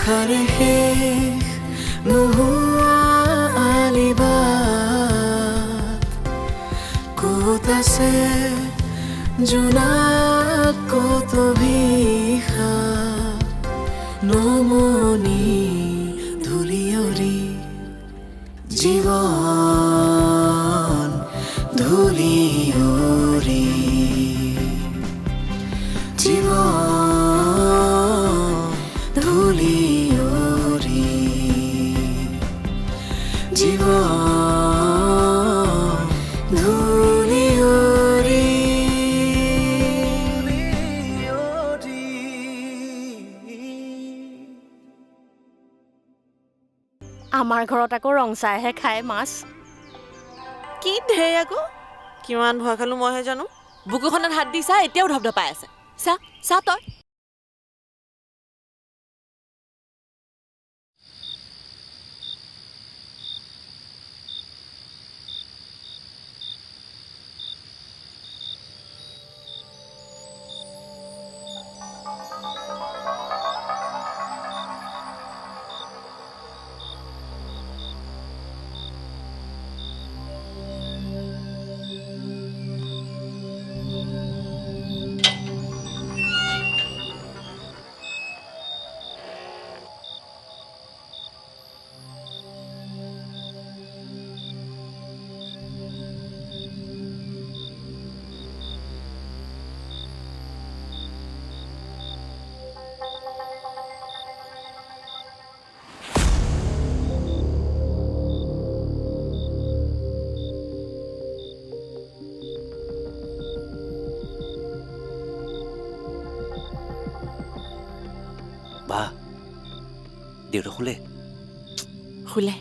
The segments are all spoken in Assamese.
নিশাৰে শেষ নোহোৱা আলিবাট ক'ত আছে জোনাক ক'ত অভিশাপ নমনি ধূলিয়ৰি জীৱন ধূলিয়ৰি জীৱন ধূলিয়ৰি জীৱন ধূলিয়ৰি আমাৰ ঘৰত আকৌ ৰং চাইহে খায় মাছ কি ঢেৰ আকৌ কিমান ভয় খালো মইহে জানো বুকুখনত হাত দি চা এতিয়াও ধপধপাই আছে চা চা তই বা দেউতা শুলে শুলে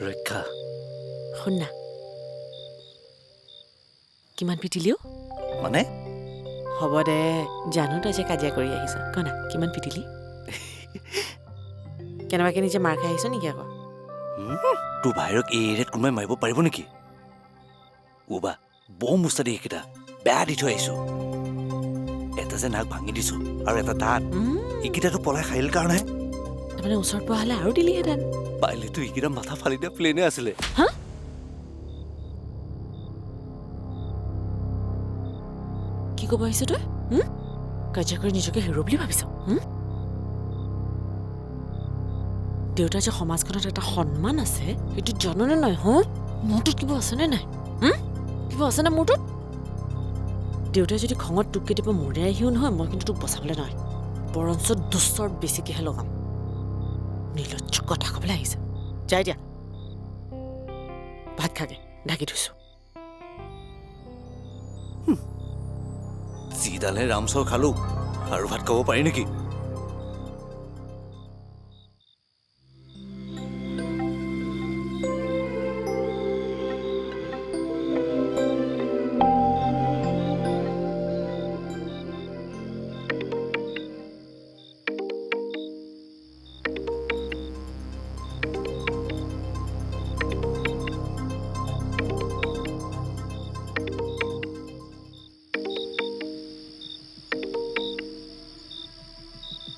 ৰক্ষা শুন না কিমান পিটিলিও মানে হ'ব দে জানো তই যে কাজিয়া কৰি আহিছ ক না কিমান পিটিলি কেনেবাকে নিজে মাৰ খাই আহিছ নেকি আকৌ তোৰ ভাইৰক এই এৰিয়াত কোনোবাই মাৰিব পাৰিব নেকি বা বম মুস্তাদি এইকেইটা বেয়া দি থৈ আহিছো এটা যে নাক ভাঙি দিছো আৰু এটা দাঁত এইকেইটাতো পলাই খাইল কাৰণে তাৰমানে ওচৰত পোৱা হ'লে আৰু দিলিহেঁতেন পাৰিলেতো এইকেইটা মাথা ফালি দিয়া প্লেনে আছিলে হা কি ক'ব আহিছ তই কাজিয়া কৰি নিজকে হিৰ' বুলি ভাবিছ দেউতাৰ যে সমাজখনত এটা সন্মান আছে সেইটো জাননে নাই মোৰটোত কিবা আছেনে নাই কিবা আছেনে মোৰটোত দেউতাই যদি খঙত তোক কেতিয়াবা মৰিয়াই আহিও নহয় মই কিন্তু তোক বচাবলৈ নহয় বৰঞ্চ দুচৰ বেছিকেহে লগাম নিৰ্লজ্জ কথা ক'বলৈ আহিছে যাই দিয়া ভাত খাগে ঢাকি থৈছো যিডালহে ৰামচৰ খালো আৰু ভাত খাব পাৰি নেকি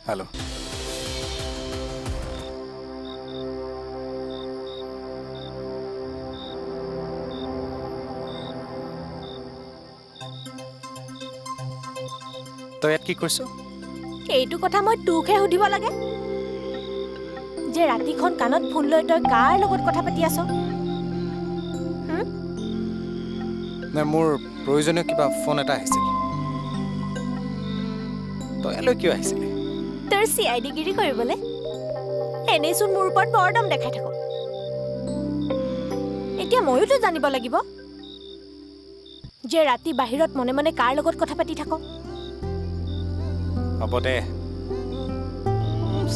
हेलो তই ইয়াত কি কৰিছ এইটো কথা মই তোকহে সুধিব লাগে যে ৰাতিখন কাণত ফোন লৈ তই কাৰ লগত কথা পাতি আছ নে মোৰ প্ৰয়োজনীয় কিবা ফোন এটা আহিছিল তই ইয়ালৈ কিয় আহিছিলি তোৰ CID গিৰি কৰিবলৈ এনেচোন মোৰ ওপৰত বৰদম দেখাই থাক এতিয়া ময়োতো জানিব লাগিব যে ৰাতি বাহিৰত মনে মনে কাৰ লগত কথা পাতি থাক হ'ব দে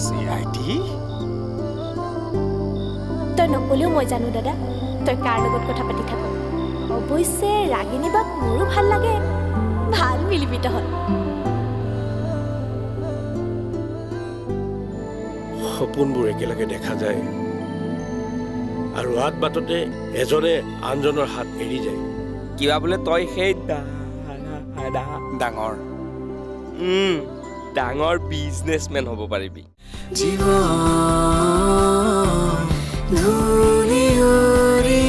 CID তই নকলেও মই জানো দাদা তই কাৰ লগত কথা পাতি থাক অৱশ্যে ৰাগিনী বাক মোৰো ভাল লাগে ভাল মিলিমিত হ'ল সপোনবোৰ একেলগে দেখা যায় আৰু হাত বাটতে এজনে আনজনৰ হাত এৰি যায় কিবা বোলে তই সেই ডাঙৰ ডাঙৰ বিজনেছমেন হ'ব পাৰিবি জীৱন ধূলি উৰি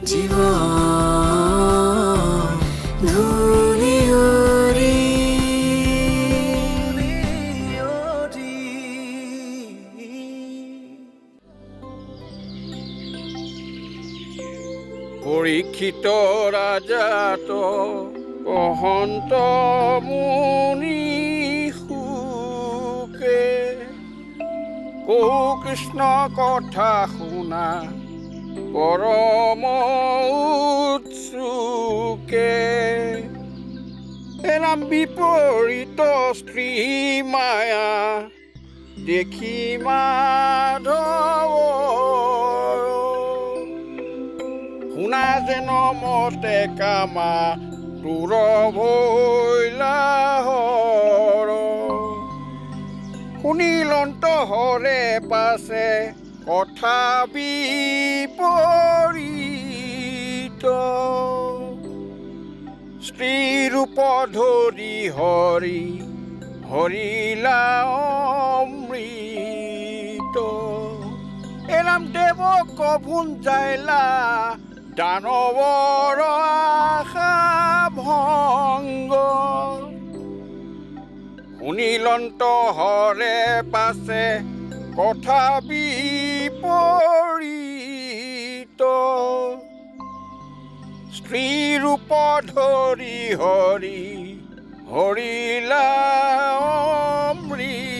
জীৱন ধূলি উৰি পৰীক্ষিত ৰাজাত কহন্ত মুনি সুকে কৌ কৃষ্ণ কথা শুনা পৰম উৎসুকে এনাম বিপৰীত স্ত্ৰী মায়া দেখি মাধৱ শুনা যেন মতে কামা তোৰ ভৈলাহৰ শুনিলন্ত হৰে পাছে কথা বিপৰীত স্ত্ৰীৰূপ ধৰি হৰি হৰিলা অমৃত এৰাম দেৱক ভুঞ্জাইলা দানৱৰ আশা ভংগ শুনিলন্ত হৰে পাছে কথা বিপৰীত স্ত্ৰীৰূপ ধৰি হৰি হৰিলা অমৃত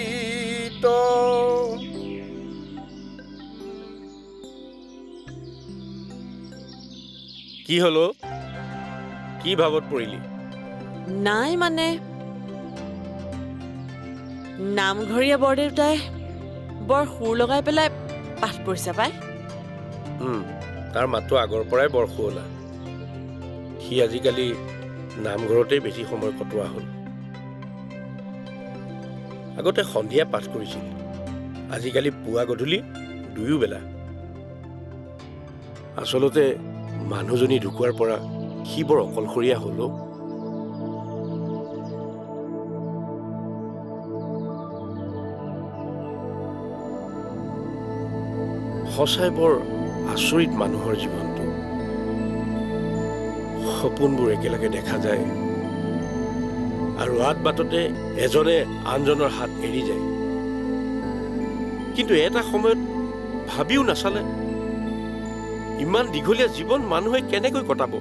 কি হলো কি ভাৱত পৰিলি নাই মানে নামঘৰীয়া বৰদেউতাই বৰ সুৰ লগাই পেলাই পাঠ পঢ়িছে পাই তাৰ মাতো আগৰ পৰাই বৰ শুৱলা সি আজিকালি নামঘৰতেই বেছি সময় কটোৱা হ'ল আগতে সন্ধিয়া পাঠ কৰিছিল আজিকালি পুৱা গধূলি দুয়ো বেলা আচলতে মানুহজনী ঢুকোৱাৰ পৰা সি বৰ অকলশৰীয়া হ'ল সঁচাই বৰ আচৰিত মানুহৰ জীৱনটো সপোনবোৰ একেলগে দেখা যায় আৰু আদ বাটতে এজনে আনজনৰ হাত এৰি যায় কিন্তু এটা সময়ত ভাবিও নাচালে ইমান দীঘলীয়া জীৱন মানুহে কেনেকৈ কটাব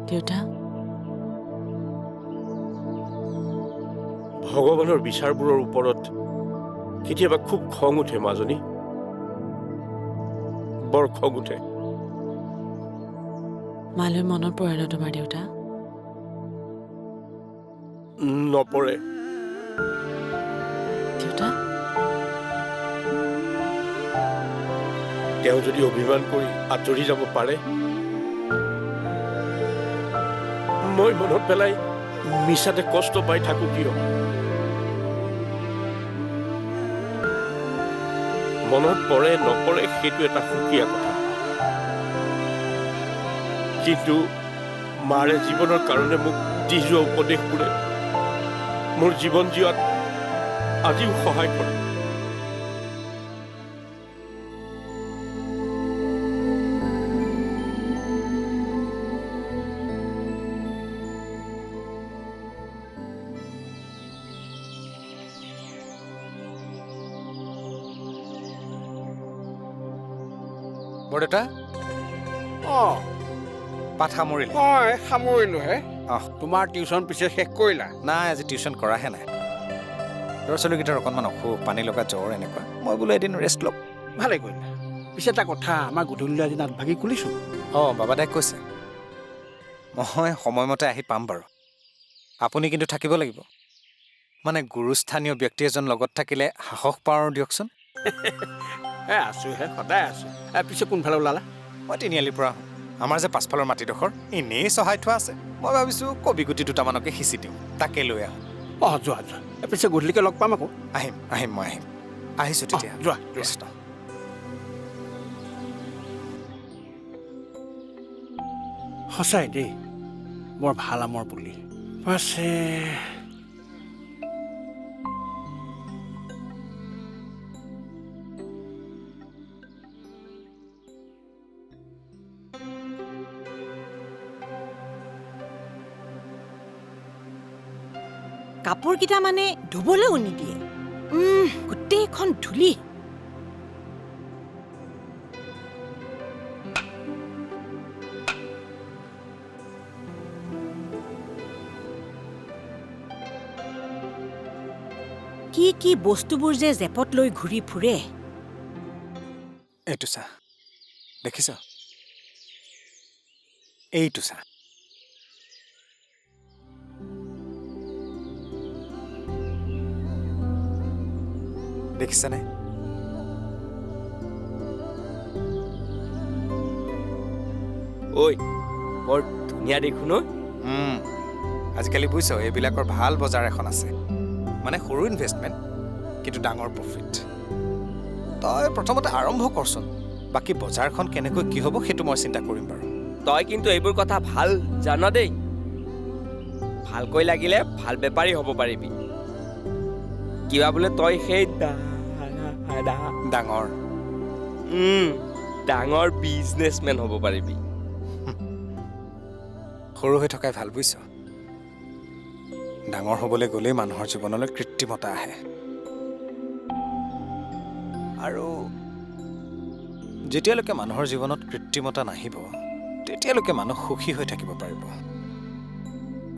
দেউতা ভগৱানৰ বিচাৰবোৰৰ ওপৰত কেতিয়াবা খুব খং উঠে মাজনী বৰ খং উঠে মালৈ মনত পৰে ন তোমাৰ দেউতা নপৰে দেউতা তেওঁ যদি অভিমান কৰি আঁতৰি যাব পাৰে মই মনত পেলাই মিছাতে কষ্ট পাই থাকো কিয় মনত পৰে নপৰে সেইটো এটা সুকীয়া কথা কিন্তু মাৰে জীৱনৰ কাৰণে মোক দি যোৱা উপদেশবোৰে মোৰ জীৱন জীয়াত আজিও সহায় কৰে বৰদেউতা পাঠ সামৰিলে মই সামৰিলোহে অঁ তোমাৰ টিউচন পিছে শেষ কৰিলা নাই আজি টিউচন কৰাহে নাই ল'ৰা ছোৱালীকেইটাৰ অকণমান অসুখ পানী লগা জ্বৰ এনেকুৱা মই বোলো এদিন ৰেষ্ট ল'ম ভালে কৰিলা পিছে এটা কথা আমাৰ গধূলি আজি নাট ভাগি খুলিছোঁ অঁ বাবাদাই কৈছে মই সময়মতে আহি পাম বাৰু আপুনি কিন্তু থাকিব লাগিব মানে গুৰুস্থানীয় ব্যক্তি এজন লগত থাকিলে সাহস পাওঁ দিয়কচোন আছোহে সদায় আছো পিছে কোনফালে ওলালা মই তিনিআলিৰ পৰা আমাৰ যে পাছফালৰ মাটিডোখৰ এনেই চহাই থোৱা আছে মই ভাবিছোঁ কবি গুটি দুটামানকে সিঁচি দিওঁ তাকে লৈ আহোঁ যোৱা যোৱা পিছে গধূলিকৈ লগ পাম আকৌ আহিম আহিম মই আহিম আহিছোঁ তেতিয়া যোৱা কৃষ্ণ সঁচাই দেই বৰ ভাল আমৰ পুলি পাছে কাপোৰকেইটা মানে ধুবলৈও নিদিয়ে গোটেইখন ধূলি কি কি বস্তুবোৰ যে জেপত লৈ ঘূৰি ফুৰে এইটো চা দেখিছ এইটো চা দেখিছানে ঐ বৰ ধুনীয়া দেখোন ঐ আজিকালি বুজিছ এইবিলাকৰ ভাল বজাৰ এখন আছে মানে সৰু ইনভেষ্টমেণ্ট কিন্তু ডাঙৰ প্ৰফিট তই প্ৰথমতে আৰম্ভ কৰচোন বাকী বজাৰখন কেনেকৈ কি হ'ব সেইটো মই চিন্তা কৰিম বাৰু তই কিন্তু এইবোৰ কথা ভাল জান দেই ভালকৈ লাগিলে ভাল বেপাৰী হ'ব পাৰিবি কিবা বোলে তই সেই ডাঙৰ ডাঙৰ বিজনেছমেন হ'ব পাৰিবি সৰু হৈ থকাই ভাল বুজিছ ডাঙৰ হ'বলৈ গ'লেই মানুহৰ জীৱনলৈ কৃত্ৰিমতা আহে আৰু যেতিয়ালৈকে মানুহৰ জীৱনত কৃত্ৰিমতা নাহিব তেতিয়ালৈকে মানুহ সুখী হৈ থাকিব পাৰিব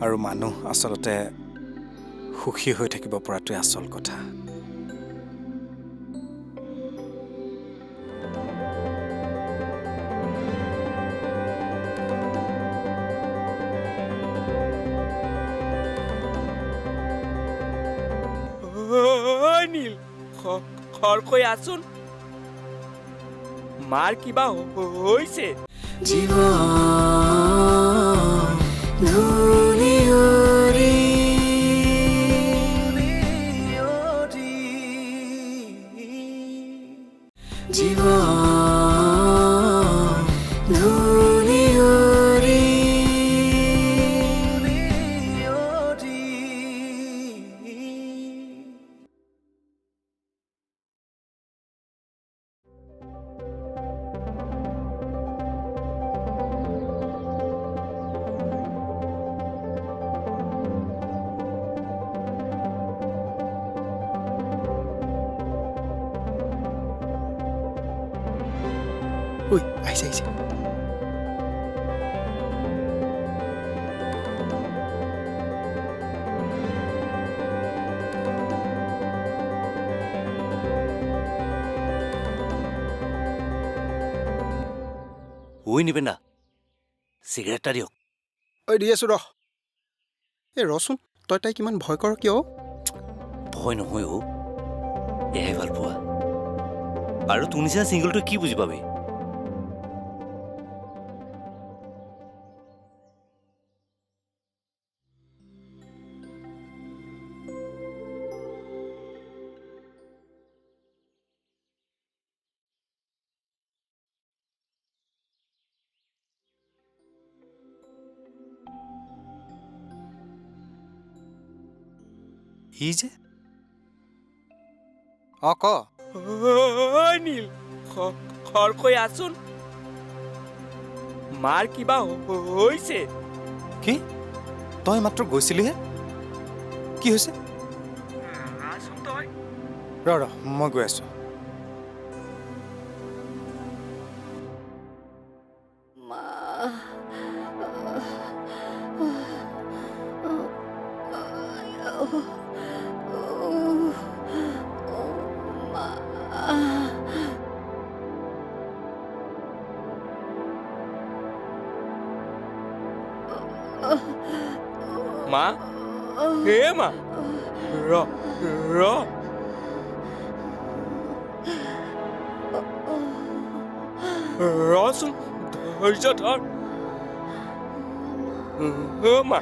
আৰু মানুহ আচলতে সুখী হৈ থাকিব পৰাটোৱে আচল কথা নীল খৰকৈ আছোন মাৰ কিবা হৈছে জীবন ধূলি উৰি জীবন ধূলি উৰি ঐ আহিছে আহিছে ঐ নিবেন দা চিগাৰেট এটা দিয়ক ঐ দি আছোঁ ৰহ এই ৰচোন তই তাইক ইমান ভয় কৰ কিয় ভয় নহয় অ' এয়াই ভাল পোৱা আৰু তোৰ নিচিনা ছিংগলটো কি বুজি পাবি ই যে অঁ ক নীল খৰকৈ আছোন মাৰ কিবা হৈছে কি তই মাত্ৰ গৈছিলিহে কি হৈছে ৰ মই গৈ আছোঁ মা হে মা ৰ ৰচোন ধৈৰ্য ধৰ মা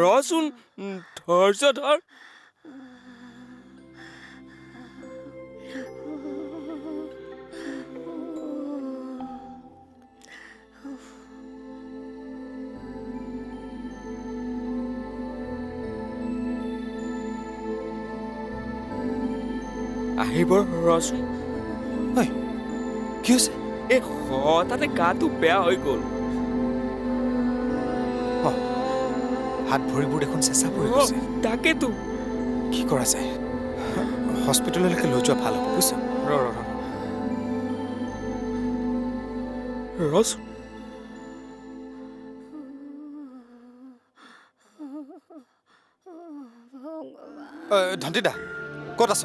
ৰচোন ধৈৰ্য ধৰ আহিব ৰচোন। ঐ কি হৈছে? এই হঠাতে গাটো বেয়া হৈ গ'ল। হাত ভৰিবোৰ দেখোন চেঁচা পৰি গৈছে। তাকেতো। কি কৰা যায়? হস্পিটেললৈকে লৈ যোৱা ভাল হ'ব বুজিছ। ৰচোন ধন্তিদা ক'ত আছ?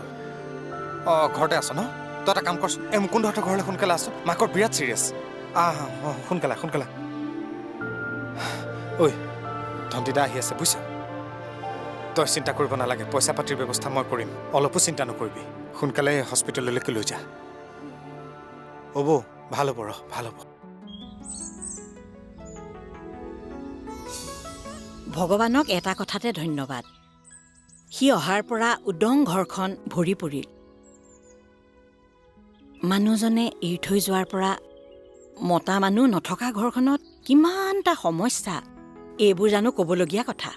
অঁ ঘৰতে আছ ন? তই এটা কাম কৰচোন, এই মুকুন্দহঁতৰ ঘৰলৈ সোনকালে আছ। মাকৰ বিৰাট চিৰিয়াছ। সোনকালে সোনকালে। ঐ ধন্তিদা আহি আছে বুজিছ। তই চিন্তা কৰিব নালাগে, পইচা পাতিৰ ব্যৱস্থা মই কৰিম। অলপো চিন্তা নকৰিবি। সোনকালে হস্পিটেললৈকে লৈ যা। হ'ব ভাল হ'ব ৰহ, ভাল হ'ব। ভগৱানক এটা কথাতে ধন্যবাদ। সি অহাৰ পৰা উদং ঘৰখন ভৰি পৰিল। মানুহজনে এৰি থৈ যোৱাৰ পৰা মতা মানুহ নথকা ঘৰখনত কিমানটা সমস্যা, এইবোৰ জানো ক'বলগীয়া কথা।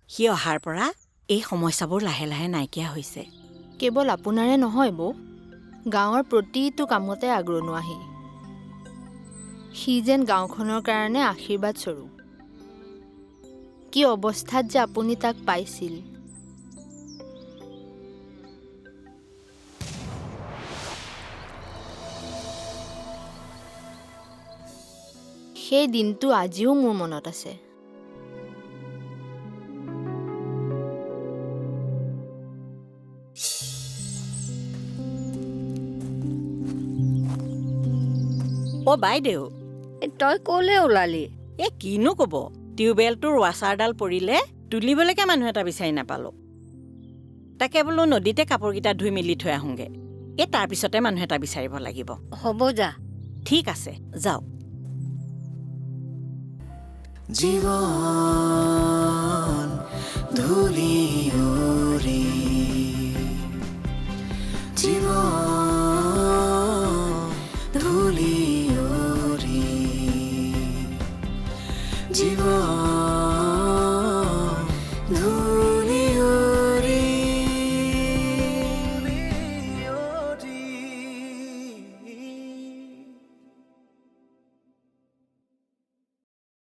সি অহাৰ পৰা এই সমস্যাবোৰ লাহে লাহে নাইকিয়া হৈছে। কেৱল আপোনাৰে নহয় বৌ, গাঁৱৰ প্ৰতিটো কামতে আগৰণুৱাহী। সি যেন গাঁওখনৰ কাৰণে আশীৰ্বাদ স্বৰূপ। কি অৱস্থাত যে আপুনি তাক পাইছিল। সেই দিনটো আজিও মোৰ মনত আছে। অ' বাইদেউ, তই ক'লে ওলালি? এই কিনো ক'ব, টিউবৱেলটোৰ ৱাছাৰডাল পৰিলে তুলিবলৈকে মানুহ এটা বিচাৰি নাপালোঁ। তাকে বোলো নদীতে কাপোৰকেইটা ধুই মেলি থৈ আহোঁগৈ। এই তাৰপিছতে মানুহ এটা বিচাৰিব লাগিব। হ'ব যা। ঠিক আছে যাওক। জীৱন ধূলি উৰি, জীৱন ধূলি উৰি, জীৱন